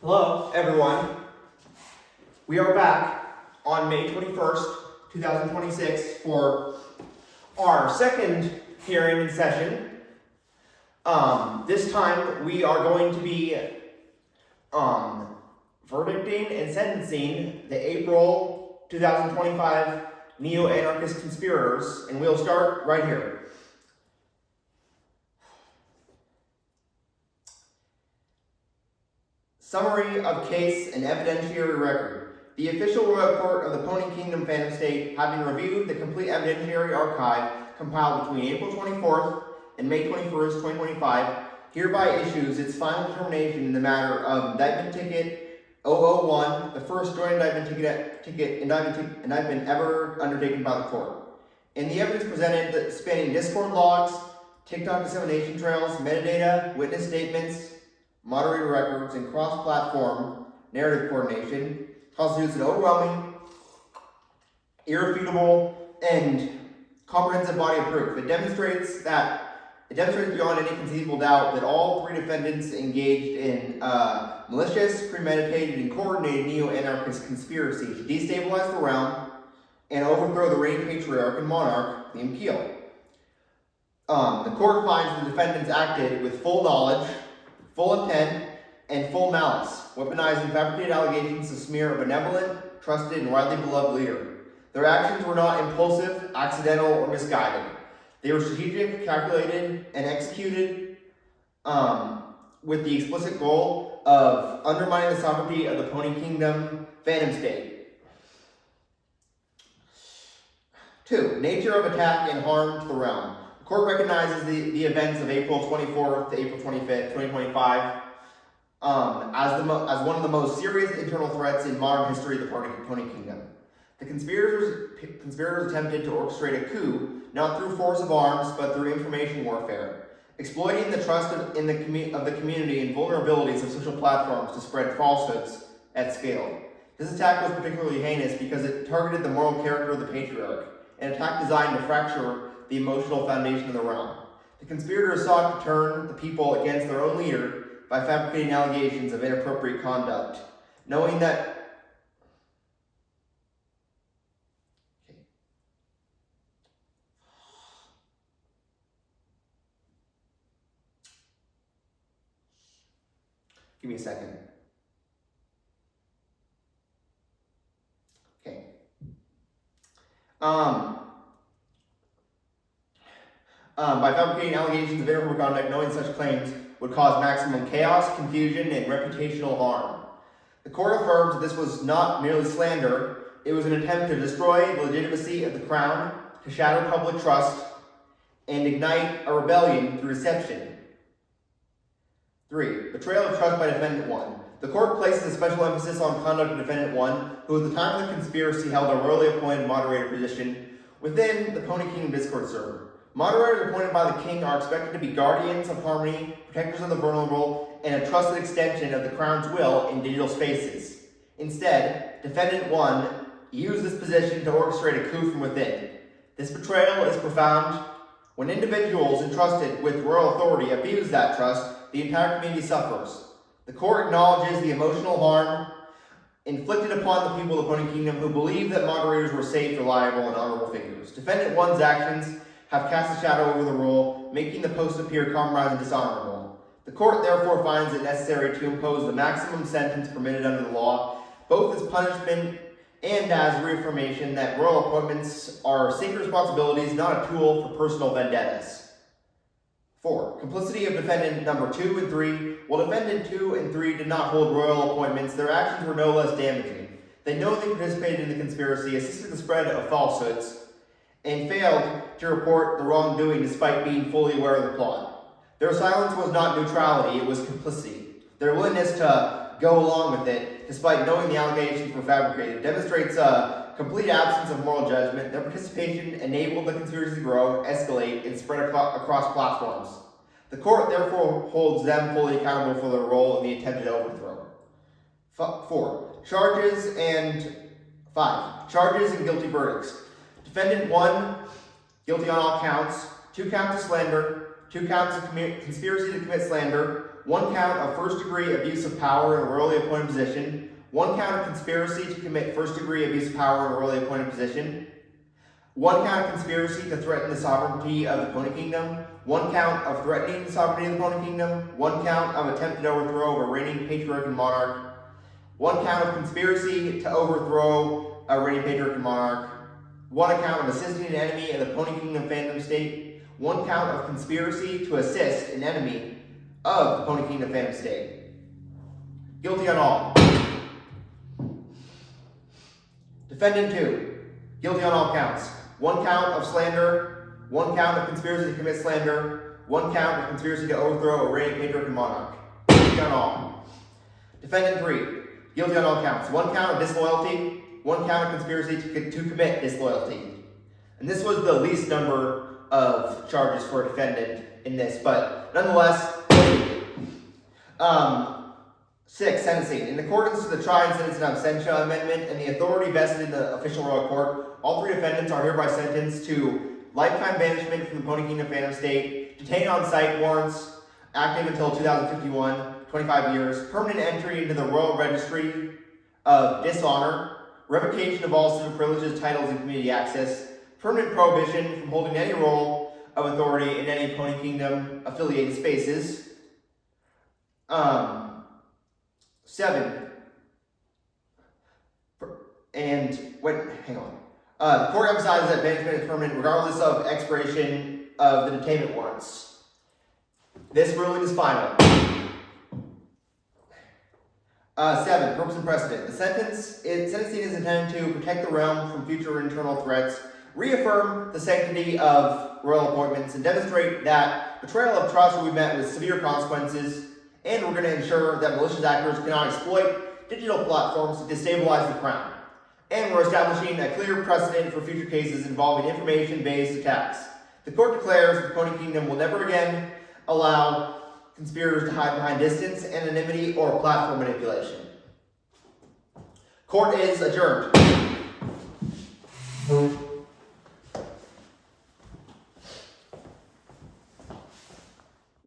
Hello, everyone. We are back on May 21st, 2026 for our second hearing in session. This time we are going to be verdicting and sentencing the April 2025 neo-anarchist conspirators, and we'll start right here. Summary of case and evidentiary record. The official royal court of the Pony Kingdom Phantom State, having reviewed the complete evidentiary archive compiled between April 24th and May 21st, 2025, hereby issues its final determination in the matter of indictment ticket 001, the first joint indictment ever undertaken by the court. In the evidence presented spanning Discord logs, TikTok dissemination trails, metadata, witness statements, moderator records, and cross-platform narrative coordination constitutes an overwhelming, irrefutable, and comprehensive body of proof. It demonstrates beyond any conceivable doubt that all three defendants engaged in malicious, premeditated, and coordinated neo-anarchist conspiracy to destabilize the realm and overthrow the reigning patriarch and monarch, Liam Keel. The court finds the defendants acted with full knowledge, full intent, and full malice, weaponizing fabricated allegations to smear a benevolent, trusted, and widely beloved leader. Their actions were not impulsive, accidental, or misguided. They were strategic, calculated, and executed with the explicit goal of undermining the sovereignty of the Pony Kingdom Phantom State. 2. Nature of attack and harm to the realm. The court recognizes the events of April 24th to April 25th, 2025 as one of the most serious internal threats in modern history of the Pony Kingdom. The conspirators attempted to orchestrate a coup, not through force of arms, but through information warfare, exploiting the trust of the community and vulnerabilities of social platforms to spread falsehoods at scale. This attack was particularly heinous because it targeted the moral character of the patriarch, an attack designed to fracture the emotional foundation of the realm. The conspirators sought to turn the people against their own leader by fabricating allegations of inappropriate conduct, knowing that Give me a second. Okay. By fabricating allegations of inappropriate conduct, knowing such claims would cause maximum chaos, confusion, and reputational harm. The court affirms that this was not merely slander, it was an attempt to destroy the legitimacy of the crown, to shatter public trust, and ignite a rebellion through deception. 3. Betrayal of trust by Defendant 1. The court places a special emphasis on conduct of Defendant 1, who at the time of the conspiracy held a royally appointed moderator position within the Pony Kingdom Discord server. Moderators appointed by the king are expected to be guardians of harmony, protectors of the vulnerable, and a trusted extension of the crown's will in digital spaces. Instead, Defendant 1 used this position to orchestrate a coup from within. This betrayal is profound. When individuals entrusted with royal authority abuse that trust, the entire community suffers. The court acknowledges the emotional harm inflicted upon the people of the Pony Kingdom who believe that moderators were safe, reliable, and honorable figures. Defendant 1's actions have cast a shadow over the role, making the post appear compromised and dishonorable. The court therefore finds it necessary to impose the maximum sentence permitted under the law, both as punishment and as reaffirmation that royal appointments are sacred responsibilities, not a tool for personal vendettas. 4. Complicity of defendant number 2 and 3. While defendant 2 and 3 did not hold royal appointments, their actions were no less damaging. They knowingly participated in the conspiracy, assisted the spread of falsehoods, and failed to report the wrongdoing despite being fully aware of the plot. Their silence was not neutrality, it was complicity. Their willingness to go along with it, despite knowing the allegations were fabricated, demonstrates a complete absence of moral judgment. Their participation enabled the conspiracy to grow, escalate, and spread across platforms. The court therefore holds them fully accountable for their role in the attempted overthrow. 4. Charges and 5. Charges and guilty verdicts. Defendant 1, guilty on all counts. 2 counts of slander. 2 counts of conspiracy to commit slander. 1 count of first-degree abuse of power in a royally appointed position, 1 count of conspiracy to commit first-degree abuse of power in a royally appointed position, 1 count of conspiracy to threaten the sovereignty of the Pony Kingdom, 1 count of threatening the sovereignty of the Pony Kingdom, 1 count of attempted overthrow of a reigning patriarch and monarch, 1 count of conspiracy to overthrow a reigning patriarch and monarch, 1 account of assisting an enemy in the Pony Kingdom fandom state, 1 count of conspiracy to assist an enemy of the Pony Kingdom fandom state. Guilty on all. Defendant 2. Guilty on all counts. 1 count of slander, 1 count of conspiracy to commit slander, 1 count of conspiracy to overthrow a reigning patriarch and monarch. Guilty on all. Defendant 3. Guilty on all counts. 1 count of disloyalty, 1 count of conspiracy to commit disloyalty. And this was the least number of charges for a defendant in this, but nonetheless, 6. Sentencing. In accordance to the Try and Sentence in Absentia Amendment and the authority vested in the official royal court, all 3 defendants are hereby sentenced to lifetime banishment from the Pony Kingdom fandom state, detained on site warrants, active until 2051, 25 years, permanent entry into the Royal Registry of Dishonor, revocation of all civil privileges, titles, and community access, permanent prohibition from holding any role of authority in any Pony Kingdom affiliated spaces. 7. The court emphasizes that banishment is permanent regardless of expiration of the detainment warrants. This ruling is final. 7. Purpose and precedent. The sentencing is intended to protect the realm from future internal threats, reaffirm the sanctity of royal appointments, and demonstrate that betrayal of trust will be met with severe consequences, and we're going to ensure that malicious actors cannot exploit digital platforms to destabilize the crown. And we're establishing a clear precedent for future cases involving information-based attacks. The court declares that the Pony Kingdom will never again allow conspirators to hide behind distance, anonymity, or platform manipulation. Court is adjourned.